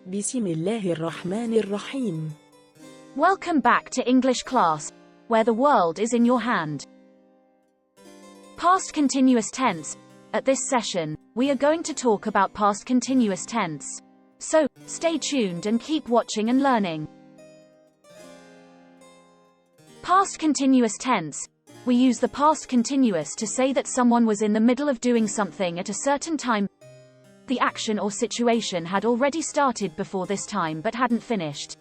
Bismillahirrahmanirrahim. Welcome back to English class, where the world is in your hand. Past continuous tense. At this session, we are going to talk about past continuous tense. So, stay tuned and keep watching and learning. Past continuous tense. We use the past continuous to say that someone was in the middle of doing something at a certain time. The action or situation had already started before this time but hadn't finished.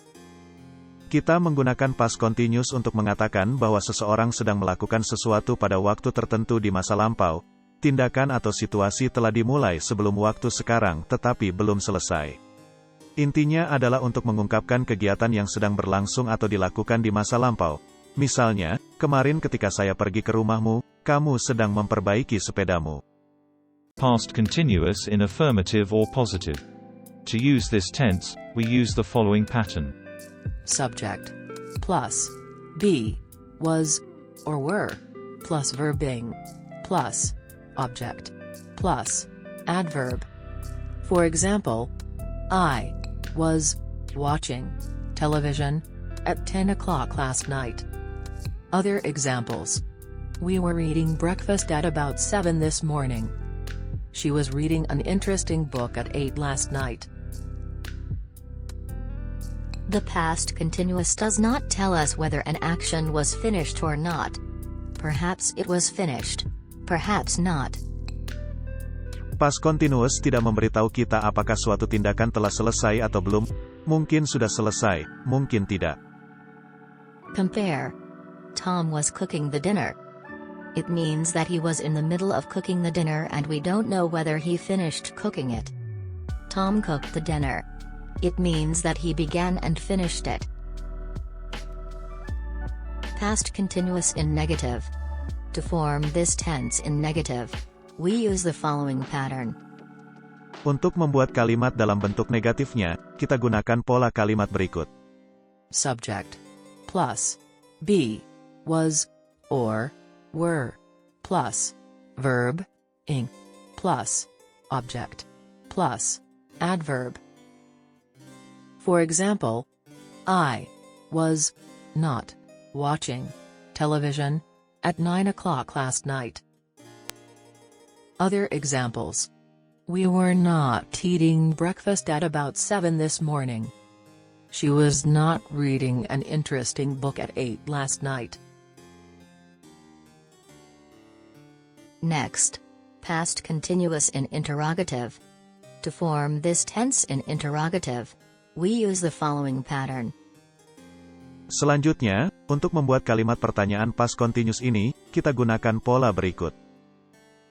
Kita menggunakan past continuous untuk mengatakan bahwa seseorang sedang melakukan sesuatu pada waktu tertentu di masa lampau. Tindakan atau situasi telah dimulai sebelum waktu sekarang tetapi belum selesai. Intinya adalah untuk mengungkapkan kegiatan yang sedang berlangsung atau dilakukan di masa lampau. Misalnya, kemarin ketika saya pergi ke rumahmu, kamu sedang memperbaiki sepedamu. Past continuous in affirmative or positive. To use this tense, we use the following pattern. Subject plus be, was, or were, plus verb ing, plus object, plus adverb. For example, I was watching television at 10 o'clock last night. Other examples. We were eating breakfast at about 7 this morning. She was reading an interesting book at 8 last night. The past continuous does not tell us whether an action was finished or not. Perhaps it was finished. Perhaps not. Past continuous tidak memberitahu kita apakah suatu tindakan telah selesai atau belum. Mungkin sudah selesai, mungkin tidak. Compare. Tom was cooking the dinner. It means that he was in the middle of cooking the dinner and we don't know whether he finished cooking it. Tom cooked the dinner. It means that he began and finished it. Past continuous in negative. To form this tense in negative, we use the following pattern. Untuk membuat kalimat dalam bentuk negatifnya, kita gunakan pola kalimat berikut. Subject plus be, was, or were, plus verb ing, plus object, plus adverb. For example, I was not watching television at 9 o'clock last night. Other examples. We were not eating breakfast at about 7 this morning. She was not reading an interesting book at 8 last night. Next, past continuous in interrogative. To form this tense in interrogative, we use the following pattern. Selanjutnya, untuk membuat kalimat pertanyaan past continuous ini, kita gunakan pola berikut.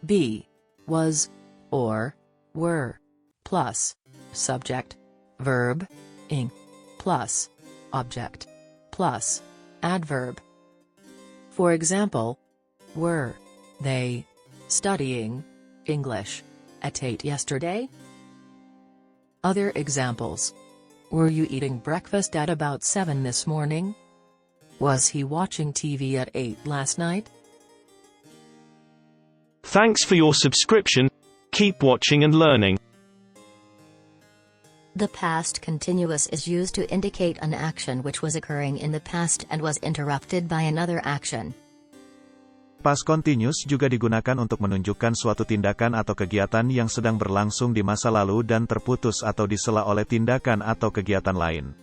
Be, was, or were, plus subject, verb ing, plus object, plus adverb. For example, were they studying English at 8 yesterday? Other examples. Were you eating breakfast at about 7 this morning? Was he watching TV at 8 last night? Thanks for your subscription. Keep watching and learning. The past continuous is used to indicate an action which was occurring in the past and was interrupted by another action. Past continuous juga digunakan untuk menunjukkan suatu tindakan atau kegiatan yang sedang berlangsung di masa lalu dan terputus atau disela oleh tindakan atau kegiatan lain.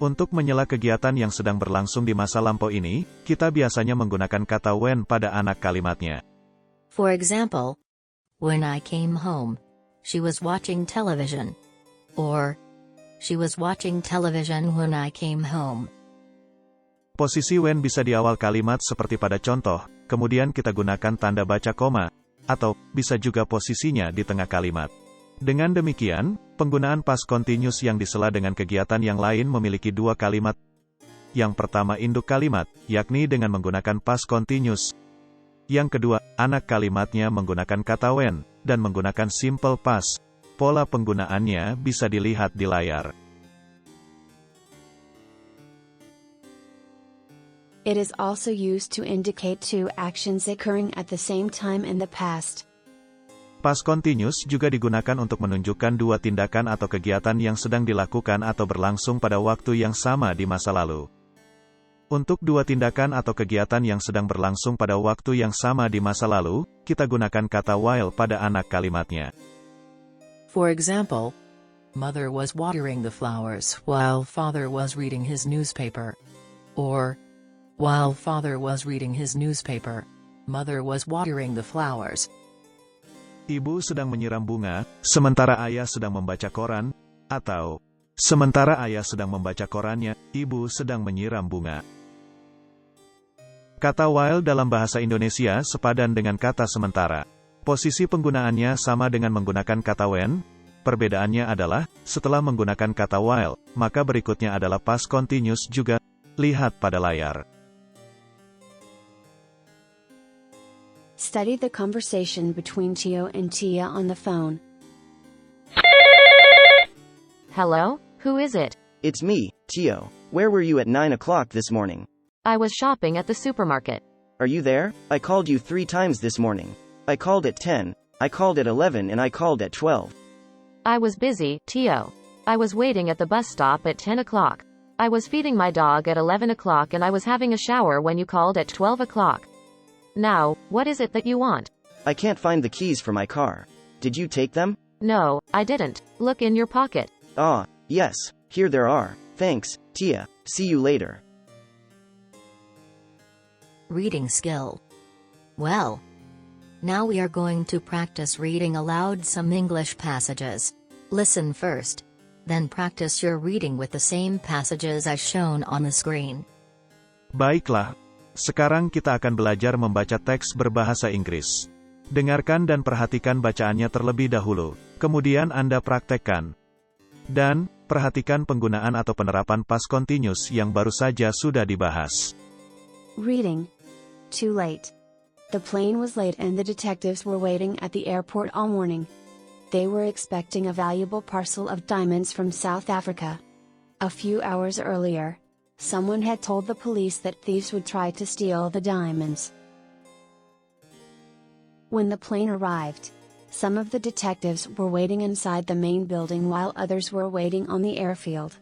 Untuk menyela kegiatan yang sedang berlangsung di masa lampau ini, kita biasanya menggunakan kata when pada anak kalimatnya. For example, when I came home, she was watching television. Or, she was watching television when I came home. Posisi when bisa di awal kalimat seperti pada contoh, kemudian kita gunakan tanda baca koma, atau bisa juga posisinya di tengah kalimat. Dengan demikian, penggunaan past continuous yang disela dengan kegiatan yang lain memiliki dua kalimat. Yang pertama induk kalimat, yakni dengan menggunakan past continuous. Yang kedua, anak kalimatnya menggunakan kata when, dan menggunakan simple past. Pola penggunaannya bisa dilihat di layar. It is also used to indicate two actions occurring at the same time in the past. Past continuous juga digunakan untuk menunjukkan dua tindakan atau kegiatan yang sedang dilakukan atau berlangsung pada waktu yang sama di masa lalu. Untuk dua tindakan atau kegiatan yang sedang berlangsung pada waktu yang sama di masa lalu, kita gunakan kata while pada anak kalimatnya. For example, Mother was watering the flowers while Father was reading his newspaper. Or, while Father was reading his newspaper, Mother was watering the flowers. Ibu sedang menyiram bunga, sementara ayah sedang membaca koran, atau sementara ayah sedang membaca korannya, ibu sedang menyiram bunga. Kata while dalam bahasa Indonesia sepadan dengan kata sementara. Posisi penggunaannya sama dengan menggunakan kata when. Perbedaannya adalah, setelah menggunakan kata while, maka berikutnya adalah past continuous juga. Lihat pada layar. Study the conversation between Tio and Tia on the phone. Hello, who is it? It's me, Tio. Where were you at 9 o'clock this morning? I was shopping at the supermarket. Are you there? I called you 3 times this morning. I called at 10, I called at 11 and I called at 12. I was busy, Tio. I was waiting at the bus stop at 10 o'clock. I was feeding my dog at 11 o'clock and I was having a shower when you called at 12 o'clock. Now, what is it that you want? I can't find the keys for my car. Did you take them? No, I didn't. Look in your pocket. Ah, yes, here there are. Thanks, Tia. See you later. Reading skill. Well, now we are going to practice reading aloud some English passages. Listen first. Then practice your reading with the same passages as shown on the screen. Baiklah. Sekarang kita akan belajar membaca teks berbahasa Inggris. Dengarkan dan perhatikan bacaannya terlebih dahulu, kemudian Anda praktekkan. Dan, perhatikan penggunaan atau penerapan past continuous yang baru saja sudah dibahas. Reading. Too late. The plane was late and the detectives were waiting at the airport all morning. They were expecting a valuable parcel of diamonds from South Africa. A few hours earlier, someone had told the police that thieves would try to steal the diamonds. When the plane arrived, some of the detectives were waiting inside the main building while others were waiting on the airfield.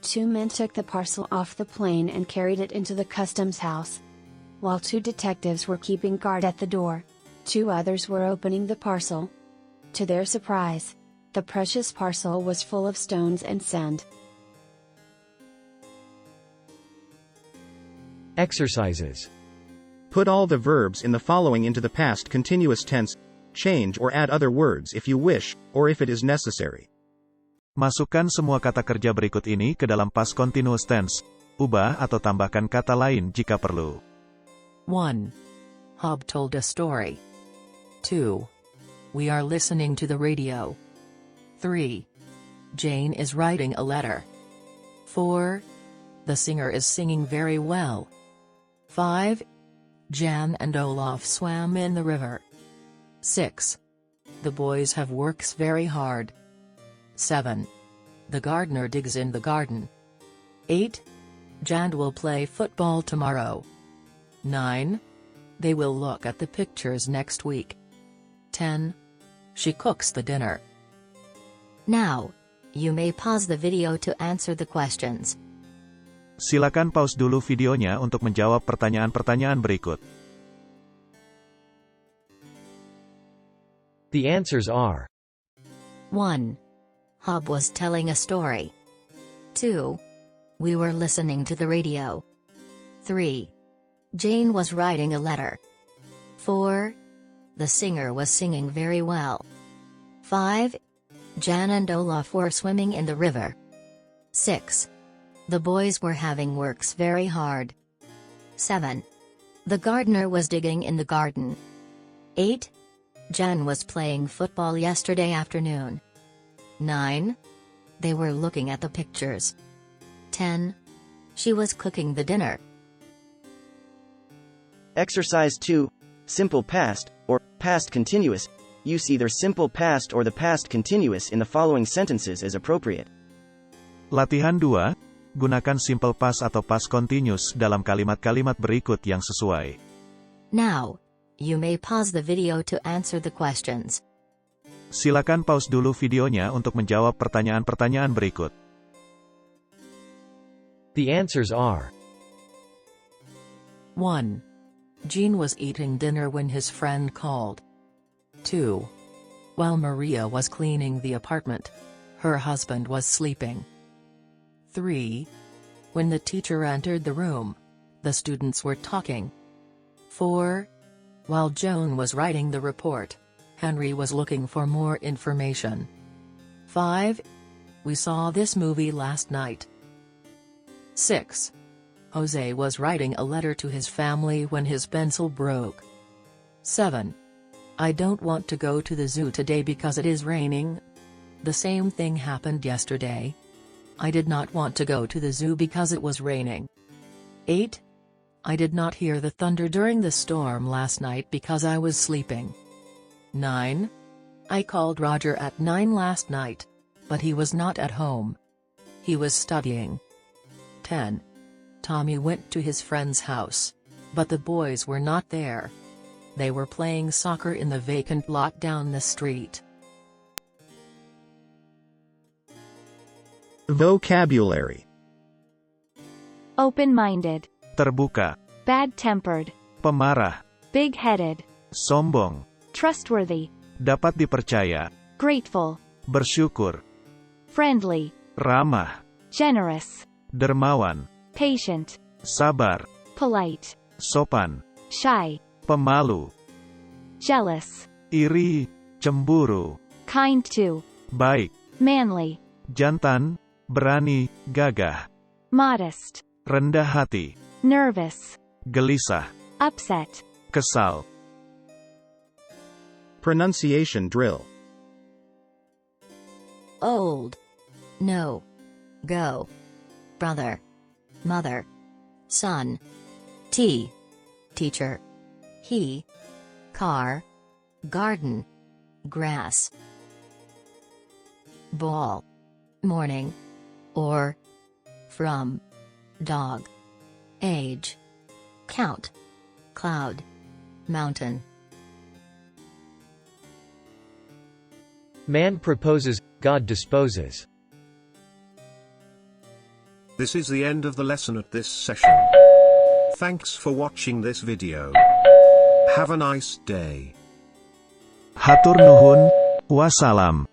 2 men took the parcel off the plane and carried it into the customs house. While 2 detectives were keeping guard at the door, 2 others were opening the parcel. To their surprise, the precious parcel was full of stones and sand. Exercises. Put all the verbs in the following into the past continuous tense, change or add other words if you wish, or if it is necessary. Masukkan semua kata kerja berikut ini ke dalam past continuous tense. Ubah atau tambahkan kata lain jika perlu. 1. Hob told a story. 2. We are listening to the radio. 3. Jane is writing a letter. 4. The singer is singing very well. 5. Jan and Olaf swam in the river. 6. The boys have works very hard. 7. The gardener digs in the garden. 8. Jan will play football tomorrow. 9. They will look at the pictures next week. 10. She cooks the dinner. Now, you may pause the video to answer the questions. Silakan pause dulu videonya untuk menjawab pertanyaan-pertanyaan berikut. The answers are 1. Hob was telling a story. 2. We were listening to the radio. 3. Jane was writing a letter. 4. The singer was singing very well. 5. Jan and Olaf were swimming in the river. 6. The boys were having works very hard. 7. The gardener was digging in the garden. 8. Jan was playing football yesterday afternoon. 9. They were looking at the pictures. 10. She was cooking the dinner. Exercise 2. Simple past, or past continuous. Use either simple past or the past continuous in the following sentences as appropriate. Latihan 2. Gunakan simple past atau past continuous dalam kalimat-kalimat berikut yang sesuai. Now, you may pause the video to answer the questions. Silakan pause dulu videonya untuk menjawab pertanyaan-pertanyaan berikut. The answers are 1. Jean was eating dinner when his friend called. 2. While Maria was cleaning the apartment, her husband was sleeping. 3. When the teacher entered the room, the students were talking. 4. While Joan was writing the report, Henry was looking for more information. 5. We saw this movie last night. 6. Jose was writing a letter to his family when his pencil broke. 7. I don't want to go to the zoo today because it is raining. The same thing happened yesterday. I did not want to go to the zoo because it was raining. 8. I did not hear the thunder during the storm last night because I was sleeping. 9. I called Roger at 9 last night, but he was not at home. He was studying. 10. Tommy went to his friend's house, but the boys were not there. They were playing soccer in the vacant lot down the street. Vocabulary. Open-minded, Terbuka, bad-tempered, pemarah, big-headed, sombong, trustworthy, dapat dipercaya, grateful, bersyukur, friendly, ramah, generous, dermawan, patient, sabar, polite, sopan, shy, pemalu, jealous, iri, cemburu, kind to, baik, manly, jantan, berani, gagah, modest, rendah hati, nervous, gelisah, upset. kesal. Pronunciation drill. Old. No. Go. Brother. Mother. Son. Teacher. He. Car. Garden. Grass. Ball. Morning. Or. From. Dog. Age. Count. Cloud. Mountain. Man proposes, God disposes. This is the end of the lesson at this session. Thanks for watching this video. Have a nice day. Hatur nuhun, wassalam.